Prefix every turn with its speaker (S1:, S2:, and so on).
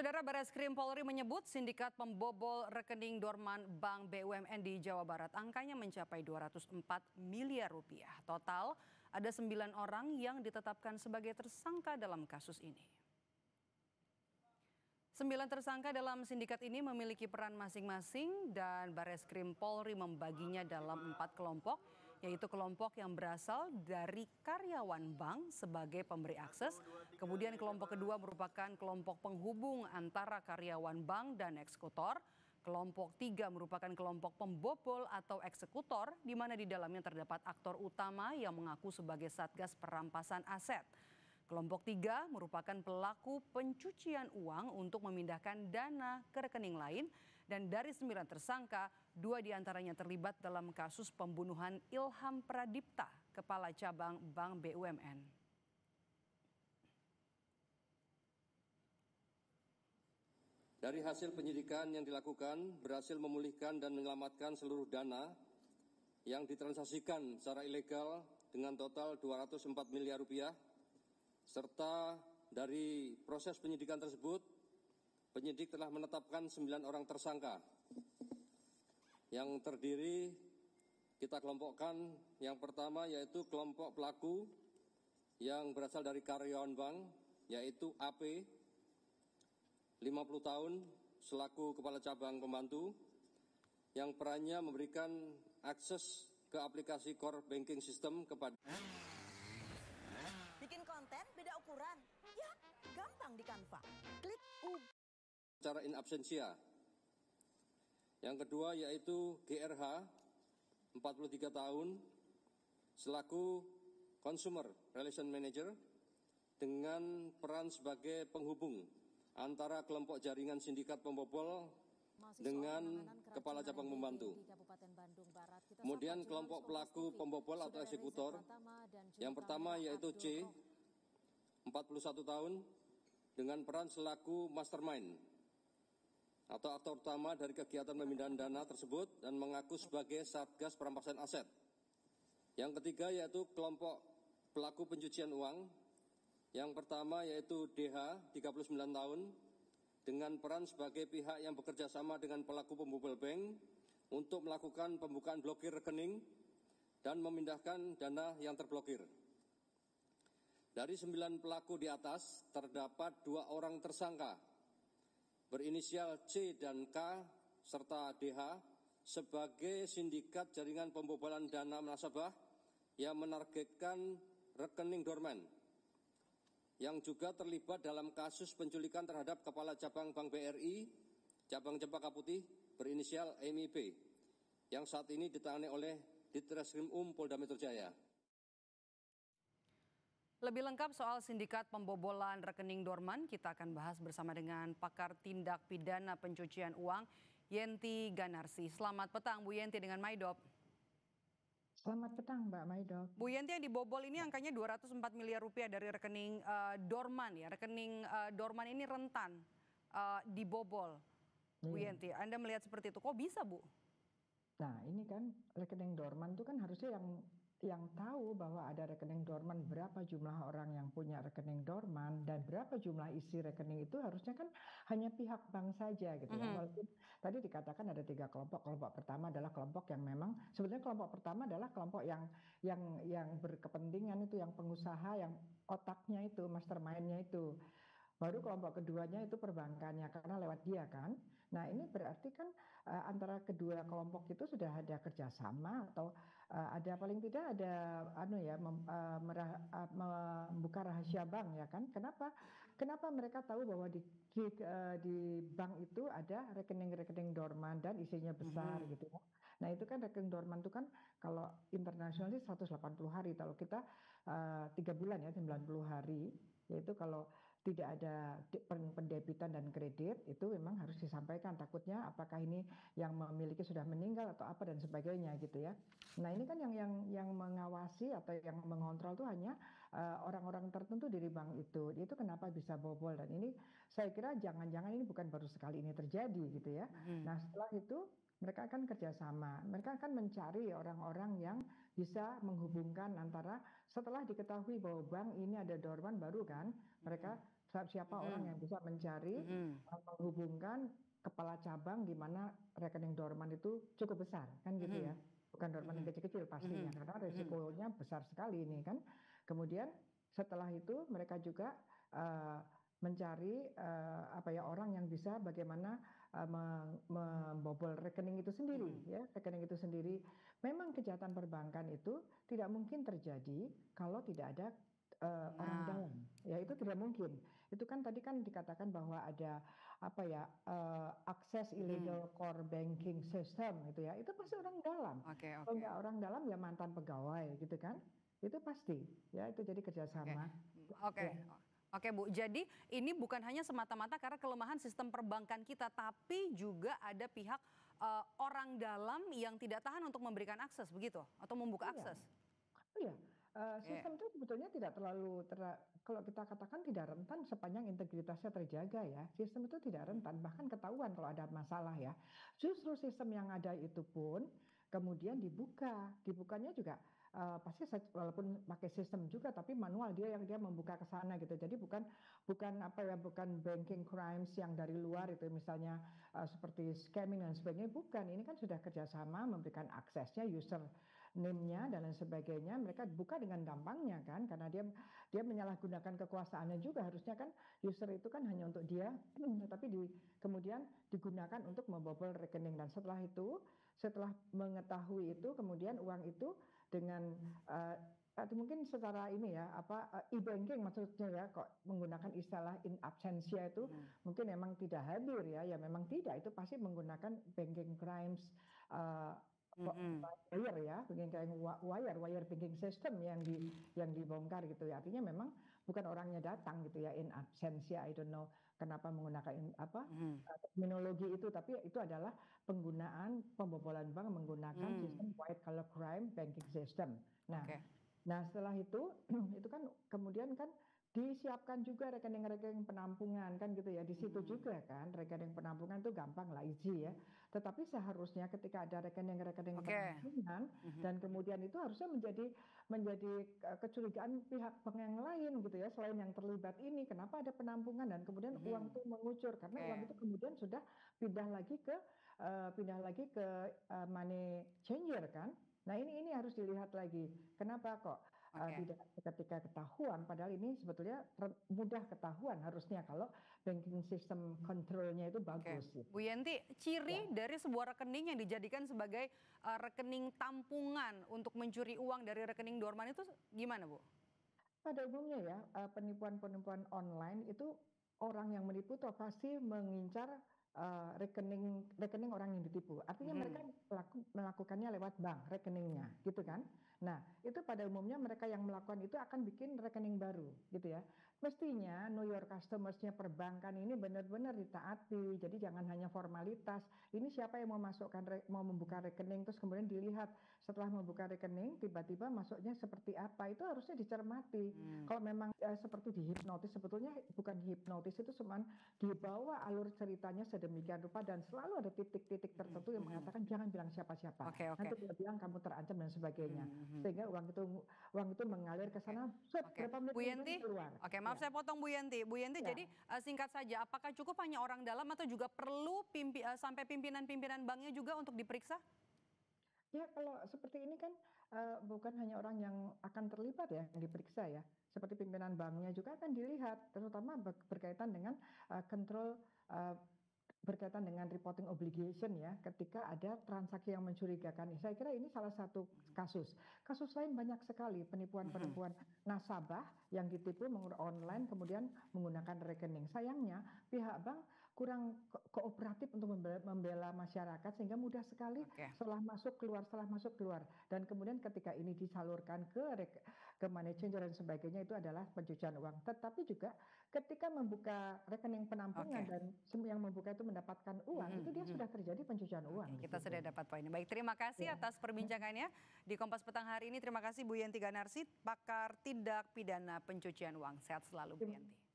S1: Saudara, Barreskrim Polri menyebut sindikat pembobol rekening dorman Bank BUMN di Jawa Barat angkanya mencapai 204 miliar rupiah. Total ada 9 orang yang ditetapkan sebagai tersangka dalam kasus ini. 9 tersangka dalam sindikat ini memiliki peran masing-masing dan Barreskrim Polri membaginya dalam 4 kelompok, yaitu kelompok yang berasal dari karyawan bank sebagai pemberi akses, kemudian kelompok kedua merupakan kelompok penghubung antara karyawan bank dan eksekutor, kelompok 3 merupakan kelompok pembobol atau eksekutor di mana di dalamnya terdapat aktor utama yang mengaku sebagai Satgas Perampasan Aset. Kelompok 3 merupakan pelaku pencucian uang untuk memindahkan dana ke rekening lain dan dari 9 tersangka, 2 diantaranya terlibat dalam kasus pembunuhan Ilham Pradipta, Kepala Cabang Bank BUMN.
S2: Dari hasil penyidikan yang dilakukan berhasil memulihkan dan menyelamatkan seluruh dana yang ditransaksikan secara ilegal dengan total 204 miliar rupiah. Serta dari proses penyidikan tersebut, penyidik telah menetapkan 9 orang tersangka yang terdiri kita kelompokkan. Yang pertama yaitu kelompok pelaku yang berasal dari karyawan bank, yaitu AP, 50 tahun, selaku Kepala Cabang Pembantu, yang perannya memberikan akses ke aplikasi core banking system kepada
S3: bikin konten beda ukuran, ya gampang di Canva. Klik
S2: secara in absentia. Yang kedua yaitu GRH, 43 tahun, selaku Consumer Relation Manager dengan peran sebagai penghubung antara kelompok jaringan sindikat pembobol dengan Kepala Cabang Pembantu. Kemudian kelompok pelaku pembobol atau eksekutor, yang pertama yaitu C, 41 tahun, dengan peran selaku mastermind atau aktor utama dari kegiatan pemindahan dana tersebut dan mengaku sebagai Satgas Perampasan Aset. Yang ketiga yaitu kelompok pelaku pencucian uang, yang pertama yaitu DH, 39 tahun, dengan peran sebagai pihak yang bekerja sama dengan pelaku pembobol bank untuk melakukan pembukaan blokir rekening dan memindahkan dana yang terblokir. Dari 9 pelaku di atas, terdapat 2 orang tersangka berinisial C dan K serta DH sebagai sindikat jaringan pembobolan dana nasabah yang menargetkan rekening dorman, yang juga terlibat dalam kasus penculikan terhadap Kepala Cabang Bank BRI, Cabang Cempaka Putih, berinisial MIP, yang saat ini ditangani oleh Ditreskrim Polda Metro Jaya.
S1: Lebih lengkap soal sindikat pembobolan rekening dorman, kita akan bahas bersama dengan pakar tindak pidana pencucian uang, Yenti Ganarsi. Selamat petang, Bu Yenti dengan Maidop.
S4: Selamat petang, Mbak Maidop.
S1: Bu Yenti, yang dibobol ini angkanya 204 miliar rupiah dari rekening dorman ya. Rekening dorman ini rentan dibobol. Bu Yenti, Anda melihat seperti itu, kok bisa, Bu?
S4: Nah, ini kan rekening dorman itu kan harusnya yang tahu bahwa ada rekening dorman, berapa jumlah orang yang punya rekening dorman dan berapa jumlah isi rekening itu harusnya kan hanya pihak bank saja gitu ya. Walaupun tadi dikatakan ada 3 kelompok. Kelompok pertama adalah kelompok yang memang sebenarnya kelompok pertama adalah kelompok yang berkepentingan, itu yang pengusaha, yang otaknya itu, mastermind-nya itu. Baru kelompok keduanya itu perbankannya karena lewat dia kan. Nah ini berarti kan antara kedua kelompok itu sudah ada kerjasama atau ada paling tidak ada membuka rahasia bank ya kan. Kenapa mereka tahu bahwa di bank itu ada rekening-rekening dorman dan isinya besar gitu ya. Nah itu kan rekening dorman itu kan kalau internasional itu 180 hari. Kalau kita 3 bulan ya 90 hari. Yaitu kalau tidak ada pendebitan dan kredit itu memang harus disampaikan, takutnya apakah ini yang memiliki sudah meninggal atau apa dan sebagainya gitu ya. Nah ini kan yang mengawasi atau yang mengontrol itu hanya orang-orang tertentu dari bank itu kenapa bisa bobol, dan ini saya kira jangan-jangan ini bukan baru sekali ini terjadi gitu ya. Nah setelah itu mereka akan kerjasama, mereka akan mencari orang-orang yang bisa menghubungkan antara, setelah diketahui bahwa bank ini ada dorman baru kan, mereka siapa orang yang bisa mencari, menghubungkan kepala cabang di mana rekening dorman itu cukup besar, kan gitu ya. Bukan dorman yang kecil-kecil pastinya, karena resikonya besar sekali ini kan. Kemudian setelah itu mereka juga mencari orang yang bisa bagaimana membobol rekening itu sendiri, ya, rekening itu sendiri. Memang kejahatan perbankan itu tidak mungkin terjadi kalau tidak ada orang dalam, ya itu tidak mungkin. Itu kan tadi kan dikatakan bahwa ada akses illegal core banking system gitu ya, itu pasti orang dalam. Kalau nggak orang dalam ya mantan pegawai gitu kan, itu pasti ya, itu jadi kerjasama.
S1: Oke Bu, jadi ini bukan hanya semata-mata karena kelemahan sistem perbankan kita, tapi juga ada pihak orang dalam yang tidak tahan untuk memberikan akses begitu atau membuka akses.
S4: Iya. Sistem itu sebetulnya tidak terlalu, kalau kita katakan tidak rentan sepanjang integritasnya terjaga ya. Sistem itu tidak rentan, bahkan ketahuan kalau ada masalah ya. Justru sistem yang ada itu pun kemudian dibukanya juga pasti walaupun pakai sistem juga, tapi manual dia membuka ke sana gitu. Jadi bukan banking crimes yang dari luar itu misalnya seperti scamming dan sebagainya, bukan. Ini kan sudah kerjasama memberikan aksesnya, user name-nya dan lain sebagainya, mereka buka dengan gampangnya kan, karena dia menyalahgunakan kekuasaannya juga. Harusnya kan user itu kan hanya untuk dia, tapi kemudian digunakan untuk membobol rekening. Dan setelah mengetahui itu, kemudian uang itu dengan mungkin secara e-banking maksudnya ya, kok menggunakan istilah in absentia itu mungkin memang tidak hadir ya memang tidak, itu pasti menggunakan banking crimes wire banking system yang dibongkar gitu ya. Artinya memang bukan orangnya datang gitu ya, in absentia. I don't know kenapa menggunakan terminologi itu, tapi itu adalah penggunaan pembobolan bank menggunakan sistem white collar crime banking system. Nah setelah itu kan kemudian kan disiapkan juga rekening-rekening penampungan kan gitu ya, di situ juga kan rekening penampungan itu gampang lah, easy ya. Tetapi seharusnya ketika ada rekening-rekening penampungan dan kemudian itu harusnya menjadi kecurigaan pihak bank yang lain gitu ya, selain yang terlibat ini, kenapa ada penampungan dan kemudian uang itu mengucur, karena uang itu kemudian sudah pindah lagi ke money changer kan. Nah ini harus dilihat lagi, kenapa kok tidak ketika ketahuan, padahal ini sebetulnya mudah ketahuan harusnya kalau banking system kontrolnya itu bagus.
S1: Bu Yenti, ciri dari sebuah rekening yang dijadikan sebagai rekening tampungan untuk mencuri uang dari rekening dorman itu gimana Bu?
S4: Pada umumnya ya, penipuan-penipuan online itu orang yang menipu itu pasti mengincar rekening orang yang ditipu. Artinya mereka melakukannya lewat bank rekeningnya gitu kan. Nah itu pada umumnya mereka yang melakukan itu akan bikin rekening baru gitu ya. Mestinya know your customers-nya perbankan ini benar-benar ditaati. Jadi jangan hanya formalitas. Ini siapa yang mau membuka rekening, terus kemudian dilihat setelah membuka rekening tiba-tiba masuknya seperti apa, itu harusnya dicermati. Kalau memang seperti dihipnotis, sebetulnya bukan hipnotis, itu cuma dibawa alur ceritanya sedemikian rupa dan selalu ada titik-titik tertentu yang mengatakan jangan bilang siapa-siapa. Nanti dia bilang kamu terancam dan sebagainya. Sehingga uang itu mengalir ke sana berapa menit keluar.
S1: Maaf saya potong Bu Yenti. Bu Yenti, jadi singkat saja, apakah cukup hanya orang dalam atau juga perlu sampai pimpinan-pimpinan banknya juga untuk diperiksa?
S4: Ya kalau seperti ini kan bukan hanya orang yang akan terlibat ya yang diperiksa ya. Seperti pimpinan banknya juga akan dilihat, terutama berkaitan dengan kontrol, berkaitan dengan reporting obligation ya, ketika ada transaksi yang mencurigakan. Saya kira ini salah satu kasus. Kasus lain banyak sekali, penipuan-penipuan nasabah yang ditipu online kemudian menggunakan rekening. Sayangnya pihak bank kurang kooperatif untuk membela masyarakat sehingga mudah sekali setelah masuk keluar. Dan kemudian ketika ini disalurkan ke money changer dan sebagainya, itu adalah pencucian uang. Tetapi juga ketika membuka rekening penampungan dan yang membuka itu mendapatkan uang, itu dia sudah terjadi pencucian uang.
S1: Kita sudah dapat poinnya. Baik, terima kasih atas perbincangannya di Kompas Petang hari ini. Terima kasih Bu Yenti Ganarsi, pakar tindak pidana pencucian uang. Sehat selalu Bu Yenti.